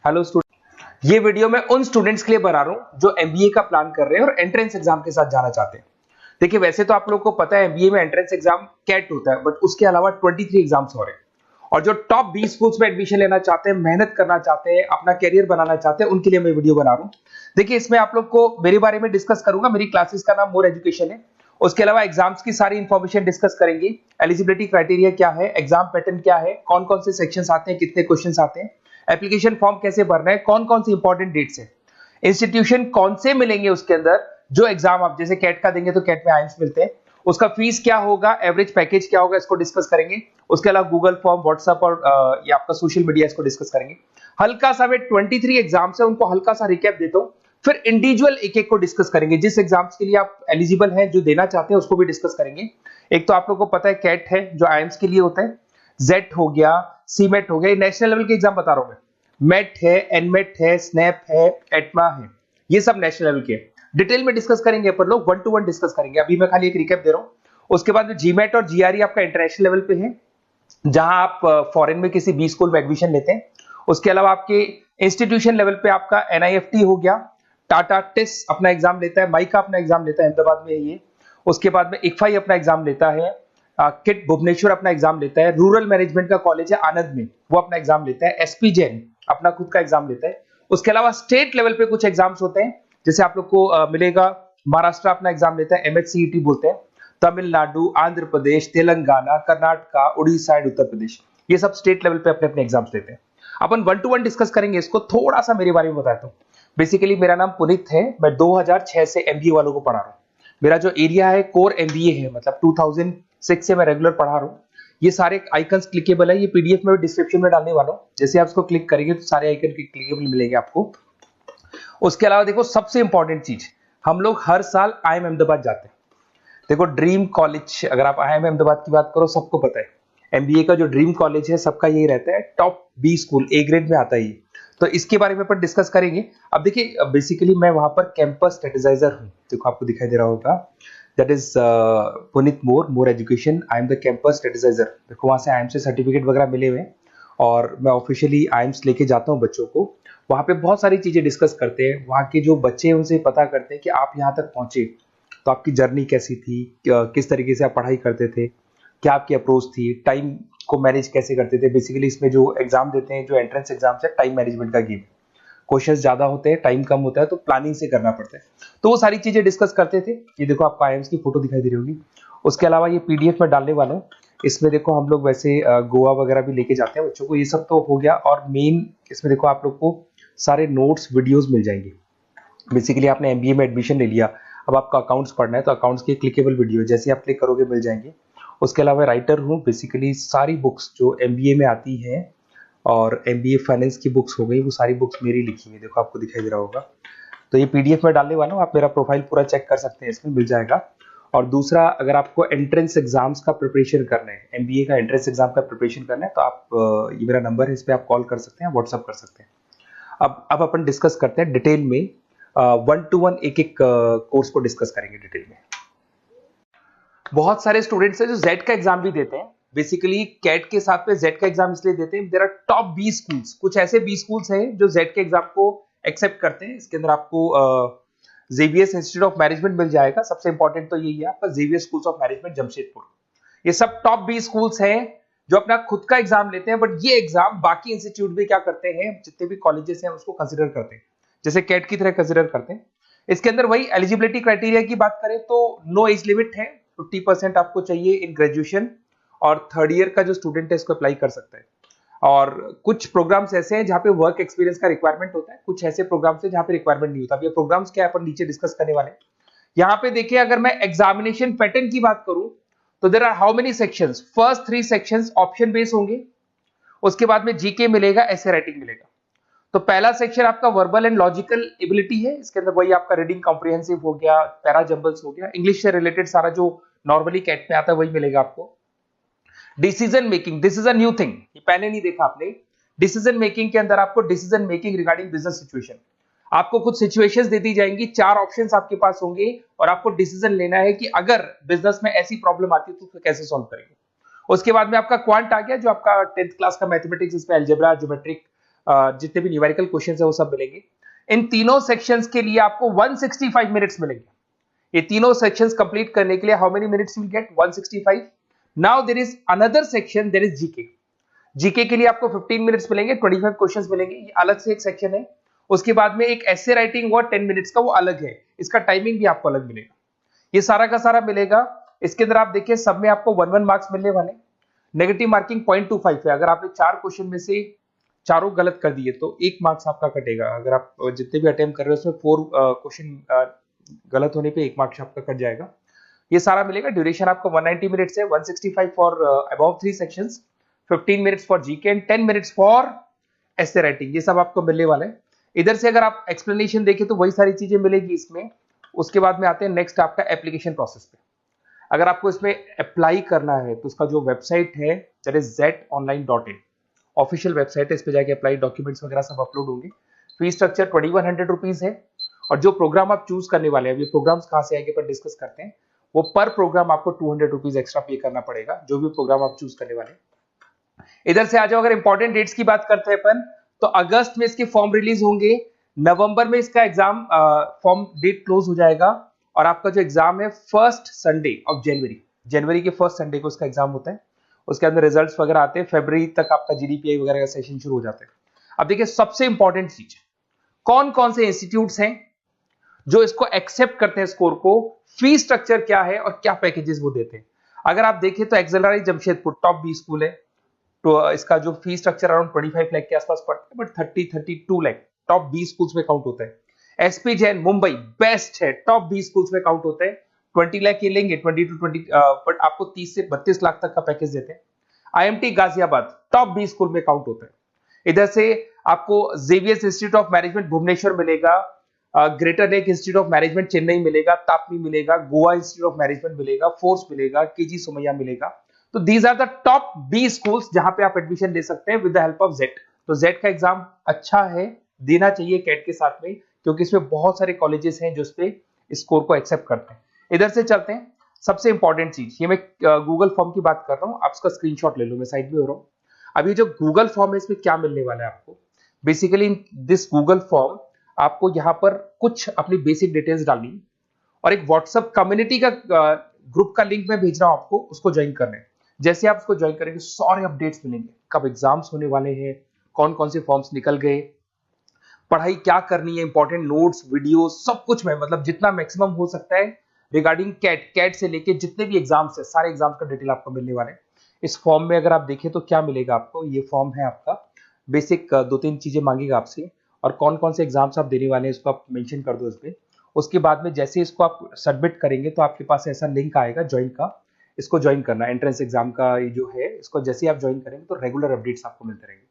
Hello student, ये video मैं उन स्टूडेंट्स के लिए बना रहा हूं जो एमबीए का प्लान कर रहे हैं और एंट्रेंस एग्जाम के साथ जाना चाहते हैं। देखिए, वैसे तो आप लोगों को पता है एमबीए में एंट्रेंस एग्जाम कैट होता है, बट उसके अलावा 23 एग्जाम्स और हैं। और जो टॉप 20 स्कूल्स में एडमिशन लेना चाहते हैं, मेहनत करना चाहते हैं, अपना कैरियर बनाना चाहते हैं, उनके लिए मैं वीडियो बना रहा हूं। देखिए, इसमें आप लोग को मेरे बारे में डिस्कस करूंगा। मेरी क्लासेस का नाम मोर एजुकेशन है। उसके अलावा एग्जाम्स की सारी इंफॉर्मेशन डिस्कस करेंगे। एलिजिबिलिटी क्राइटेरिया क्या है, एग्जाम पैटर्न क्या है, कौन कौन से सेक्शंस आते हैं, कितने क्वेश्चंस आते हैं, एप्लीकेशन फॉर्म कैसे भरना है, कौन कौन सी इंपॉर्टेंट डेट्स है, इंस्टीट्यूशन कौन से मिलेंगे उसके अंदर, जो एग्जाम आप जैसे कैट का देंगे तो कैट में आइम्स मिलते हैं, उसका फीस क्या होगा, एवरेज पैकेज क्या होगा, इसको डिस्कस करेंगे। उसके अलावा गूगल फॉर्म, व्हाट्सएप और ये आपका सोशल मीडिया, इसको डिस्कस करेंगे। हल्का सा मैं 23 एग्जाम्स है उनको हल्का सा रिकैप देता हूं, फिर इंडिविजुअल एक एक को डिस्कस करेंगे। जिस एग्जाम्स के लिए आप एलिजिबल हैं, जो देना चाहते हैं, उसको भी डिस्कस करेंगे। एक तो आप लोगों को पता है कैट है जो आइम्स के लिए होता है, जेट हो गया, सीमेट हो गया, नेशनल लेवल के एग्जाम बता रहा हूं मैं। मेट है, एनमेट है, स्नैप है, एटमा है, ये सब नेशनल लेवल के। डिटेल में डिस्कस करेंगे अपन लोग, 1 to 1 डिस्कस करेंगे। अभी मैं खाली एक रिकैप दे रहा हूं। उसके बाद में जीमेट और जीआरई आपका इंटरनेशनल लेवल पे है, जहां आप फॉरेन में किसी बी स्कूल में एडमिशन लेते हैं। उसके अलावा आपके इंस्टीट्यूशन लेवल पे आपका एनआईएफटी हो गया, टाटा टेस्ट अपना एग्जाम लेता है, माइका अपना एग्जाम लेता है अहमदाबाद में ये। उसके बाद में इक्फाई अपना एग्जाम लेता है, किट भुवनेश्वर अपना एग्जाम लेता है, रूरल मैनेजमेंट का कॉलेज है आनंद में, वो अपना एग्जाम लेता है, एसपी जैन अपना खुद का एग्जाम लेता है। उसके अलावा स्टेट लेवल पे कुछ एग्जाम्स होते हैं, जैसे आप लोग को मिलेगा महाराष्ट्र अपना एग्जाम लेता है, एमएचसीईटी बोलते हैं, तमिलनाडु, आंध्र प्रदेश, तेलंगाना, कर्नाटका, उड़ीसा एंड उत्तर प्रदेश, ये सब स्टेट लेवल पे अपने अपने एग्जाम्स लेते हैं। अपन 1 to 1 डिस्कस करेंगे इसको। थोड़ा सा मेरे बारे में बताता हूँ। बेसिकली मेरा नाम पुनीत है, मैं 2006 से एमबीए वालों को पढ़ा रहा हूँ। मेरा जो एरिया है कोर एमबीए है, मतलब 2006 से मैं रेगुलर पढ़ा रहा हूँ। ये सारे आइकन्स क्लिकेबल है, ये पीडीएफ में डिस्क्रिप्शन में डालने वाला हूँ। जैसे आप इसको क्लिक करेंगे तो सारे आइकन क्लिकेबल मिलेंगे आपको। उसके अलावा देखो, सबसे इंपॉर्टेंट चीज, हम लोग हर साल आईएम अहमदाबाद जाते हैं। देखो, ड्रीम कॉलेज, अगर आप आईएम अहमदाबाद की बात करो, सबको पता है एमबीए का जो ड्रीम कॉलेज है सबका यही रहता है, top B school, A grade में आता है ये। तो इसके बारे में अपन डिस्कस करेंगे। अब देखिए, बेसिकली मैं वहां पर कैंपस स्ट्रेटेजाइजर हूँ। देखो, आपको दिखाई दे रहा होगा, that is Puneet more education, I am the campus strategizer. देखो, वहां से आईएम से सर्टिफिकेट वगैरह मिले हुए हैं और मैं ऑफिशियली आईएम्स लेके जाता हूँ बच्चों को। वहां पे बहुत सारी चीजें डिस्कस करते हैं, वहां के जो बच्चे हैं उनसे पता करते हैं कि आप यहाँ तक पहुंचे तो आपकी जर्नी कैसी थी, किस तरीके से आप पढ़ाई करते थे, क्या आपकी अप्रोच थी, टाइम को मैनेज कैसे करते थे। बेसिकली इसमें जो एग्जाम देते हैं, जो एंट्रेंस एग्जाम है, टाइम मैनेजमेंट का गेम। क्वेश्चंस ज्यादा होते हैं, टाइम कम होता है, तो प्लानिंग से करना पड़ता है। तो वो सारी चीजें डिस्कस करते थे। ये देखो, आपको आईएम्स की फोटो दिखाई दे रही होगी। उसके अलावा ये पीडीएफ में डालने वाला हूँ। इसमें देखो, हम लोग वैसे गोवा वगैरह भी लेके जाते हैं बच्चों को। ये सब तो हो गया। और मेन इसमें देखो, आप लोग को सारे नोट्स, वीडियोस मिल जाएंगे। बेसिकली आपने एमबीए में एडमिशन ले लिया, अब आपका अकाउंट्स पढ़ना है, तो अकाउंट्स की क्लिकेबल वीडियो जैसे आप क्लिक करोगे मिल जाएंगे। उसके अलावा राइटर हूँ, बेसिकली सारी बुक्स जो एमबीए में आती हैं और एमबीए फाइनेंस की बुक्स हो गई, वो सारी बुक्स मेरी लिखी हुई, देखो आपको दिखाई दे रहा होगा। तो ये पीडीएफ में डालने वाला हूँ, आप मेरा प्रोफाइल पूरा चेक कर सकते हैं, इसमें मिल जाएगा। और दूसरा, अगर आपको एंट्रेंस एग्जाम्स का प्रिपरेशन करना है, एमबीए का एंट्रेंस एग्जाम का प्रिपरेशन करना है, तो आप ये मेरा नंबर है, इस पर आप कॉल कर सकते हैं, व्हाट्सअप कर सकते हैं। अब अपन डिस्कस करते हैं डिटेल में, 1 to 1 एक एक कोर्स को डिस्कस करेंगे डिटेल में। बहुत सारे स्टूडेंट्स हैं जो जेड का एग्जाम भी देते हैं। बेसिकली कैट के साथ में जेड का एग्जाम इसलिए देते हैं, there are top B schools, कुछ ऐसे बी स्कूल्स हैं जो जेड के एग्जाम को एक्सेप्ट करते हैं। इसके अंदर आपको जेवीएस इंस्टीट्यूट ऑफ मैनेजमेंट मिल जाएगा। सबसे इंपॉर्टेंट तो यही है आपका, JVS schools of management Jamshedpur. ये सब टॉप बी स्कूल्स हैं जो अपना खुद का एग्जाम लेते हैं, बट ये एग्जाम बाकी इंस्टीट्यूट भी क्या करते हैं, जितने भी कॉलेजेस हैं उसको कंसिडर करते हैं, जैसे कैट की तरह कंसिडर करते हैं। इसके अंदर वही एलिजिबिलिटी क्राइटेरिया की बात करें तो नो एज लिमिट है, 50% आपको चाहिए इन ग्रेजुएशन, और थर्ड ईयर का जो स्टूडेंट है इसको अप्लाई कर सकता है। और कुछ प्रोग्राम्स ऐसे हैं जहां पे वर्क एक्सपीरियंस का रिक्वायरमेंट होता है, कुछ ऐसे प्रोग्राम्स हैं जहां पे रिक्वायरमेंट नहीं होता। अब ये प्रोग्राम्स क्या है अपन नीचे डिस्कस करने वाले हैं। यहाँ पे देखिए, अगर मैं एग्जामिनेशन पैटर्न की बात करूं तो there are how many sections, first 3 sections option base होंगे। उसके बाद में जीके मिलेगा, ऐसे राइटिंग मिलेगा। तो पहला सेक्शन आपका वर्बल एंड लॉजिकल एबिलिटी है। इसके अंदर वही आपका रीडिंग कॉम्प्रिहेंसिव हो गया, पैरा जंबल्स हो गया, इंग्लिश से रिलेटेड सारा जो नॉर्मली कैट में आता है वही मिलेगा आपको। Decision making, this is a new thing, ये पहले नहीं देखा आपने। डिसीजन मेकिंग के अंदर आपको decision making regarding business situation, आपको कुछ सिचुएशंस दे दी जाएंगी, 4 ऑप्शंस आपके पास होंगे और आपको डिसीजन लेना है कि अगर बिजनेस में ऐसी प्रॉब्लम आती है तो उसको कैसे सॉल्व करेंगे। उसके बाद में आपका क्वांट आ गया, जो आपका 10th क्लास का मैथमेटिक्स, इसमें अलजेब्रा, ज्योमेट्रिक जितने भी न्यूमेरिकल क्वेश्चंस है वो सब मिलेंगे। इन तीनों सेक्शंस के लिए आपको 165 मिनट्स मिलेंगे। ये तीनों सेक्शंस कंप्लीट करने के लिए how many minutes will get? 165। Now there is another section, there is GK. GK के लिए आपको 15 मिनट्स मिलेंगे, 25 क्वेश्चंस मिलेंगे, ये अलग से एक सेक्शन है। उसके बाद में एक एसे राइटिंग हुआ 10 मिनट्स का, वो अलग है, इसका टाइमिंग भी आपको अलग मिलेगा। ये सारा का सारा मिलेगा। इसके अंदर आप देखिए सब में आपको 1 मार्क्स मिलने वाले। नेगेटिव मार्किंग 0.25 है। अगर आपने 4 क्वेश्चन में से चारों गलत कर दिए तो 1 मार्क्स आपका कटेगा। अगर आप जितने भी अटेम्प्ट कर रहे हो उसमें 4 क्वेश्चन गलत होने पे 1 मार्क्स आपका कट जाएगा। ये सारा मिलेगा। ड्यूरेशन आपको 190 मिनट्स है, 165 for above 3 sections, 15 minutes for GK and 10 minutes for essay writing. ये सब आपको मिलने वाला है। इधर से अगर आप एक्सप्लेनेशन देखें तो वही सारी चीजें मिलेगी इसमें। उसके बाद में आते हैं नेक्स्ट आपका एप्लीकेशन प्रोसेस पे। अगर आपको इसमें अप्लाई करना है तो उसका जो वेबसाइट है that is zetonline.in, official website है। इस पे जाके अप्लाई, डॉक्यूमेंट्स वगैरह सब अपलोड होंगे। फी स्ट्रक्चर 2100 रुपीज है। और जो प्रोग्राम आप चूज करने वाले हैं, ये प्रोग्राम्स कहां से आएंगे पर डिस्कस करते हैं। वो पर प्रोग्राम आपको 200 रुपीज एक्स्ट्रा पे करना पड़ेगा, जो भी प्रोग्राम आप चूज करने वाले हैं। इधर से आ जाओ, अगर इंपॉर्टेंट डेट्स की बात करते हैं अपन, तो अगस्त में इसके फॉर्म रिलीज होंगे, नवंबर में इसका एग्जाम फॉर्म डेट क्लोज हो जाएगा, और आपका जो एग्जाम है फर्स्ट संडे ऑफ जनवरी, जनवरी के फर्स्ट संडे को इसका एग्जाम होता है। उसके अंदर रिजल्ट्स वगैरह आते हैं, फरवरी तक आपका जीडीपीआई वगैरह का सेशन शुरू हो जाता है। अब देखिए सबसे इंपॉर्टेंट चीज, कौन कौन से इंस्टीट्यूट्स हैं जो इसको एक्सेप्ट करते हैं स्कोर को, फी स्ट्रक्चर क्या है और क्या पैकेजेस वो देते हैं। अगर आप देखें तो एक्सेलरी जमशेदपुर टॉप 20 स्कूल है, तो इसका जो फी स्ट्रक्चर अराउंड 25 लाख के आसपास पड़ता है, बट 32 लाख टॉप 20 स्कूल्स में काउंट होता है। एसपी जैन मुंबई बेस्ट है, टॉप 20 स्कूल्स में काउंट होता है। 20 लाख ये लेंगे, 20 to 20, बट आपको 30 से 32 लाख तक का पैकेज देते हैं। आईएमटी गाजियाबाद टॉप 20 स्कूल में काउंट होता है। इधर से आपको Xavier's institute of management Bhubaneswar मिलेगा, greater lake institute of management Chennai मिलेगा, तापनी मिलेगा, गोवा इंस्टीट्यूट ऑफ मैनेजमेंट मिलेगा, फोर्स मिलेगा, केजी सोमैया मिलेगा। तो these are the top 20 schools जहां पे आप एडमिशन ले सकते हैं with the help of XAT. तो जेट का एग्जाम अच्छा है, देना चाहिए कैट के साथ में, क्योंकि इसमें बहुत सारे कॉलेजेस हैं जो इस पे स्कोर को एक्सेप्ट करते हैं। इधर से चलते हैं, सबसे इंपॉर्टेंट चीज, ये मैं गूगल फॉर्म की बात कर रहा हूँ, आप इसका स्क्रीनशॉट ले लो, मैं साइड में हो रहा हूँ। अभी जो गूगल फॉर्म है इसमें क्या मिलने वाला है आपको, बेसिकली दिस गूगल फॉर्म आपको यहाँ पर कुछ अपनी बेसिक डिटेल्स डालनी और एक व्हाट्सएप कम्युनिटी का ग्रुप का लिंक मैं भेज रहा हूँ आपको, उसको ज्वाइन करना है। जैसे आप उसको ज्वाइन करेंगे सारे अपडेट्स मिलेंगे, कब एग्जाम्स होने वाले हैं, कौन कौन से फॉर्म्स निकल गए, पढ़ाई क्या करनी है, इंपॉर्टेंट नोट्स, वीडियो, सब कुछ मैं मतलब जितना मैक्सिमम हो सकता है रिगार्डिंग कैट से लेके जितने भी एग्जाम्स है सारे एग्जाम्स का डिटेल आपको मिलने वाले हैं। इस फॉर्म में अगर आप देखें तो क्या मिलेगा आपको, ये फॉर्म है आपका, बेसिक 2-3 चीजें मांगेगा आपसे, और कौन कौन से एग्जाम्स आप देने वाले हैं इसको आप मेंशन कर दो इस पे। उसके बाद में जैसे इसको आप सबमिट करेंगे तो आपके पास ऐसा लिंक आएगा ज्वाइन का, इसको ज्वाइन करना, एंट्रेंस एग्जाम का ये जो है, इसको जैसे आप ज्वाइन करेंगे तो रेगुलर अपडेट्स आपको मिलते रहेंगे,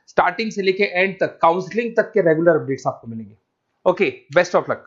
स्टार्टिंग से लेके एंड तक, काउंसलिंग तक के रेगुलर अपडेट्स आपको मिलेंगे। Okay, best of luck.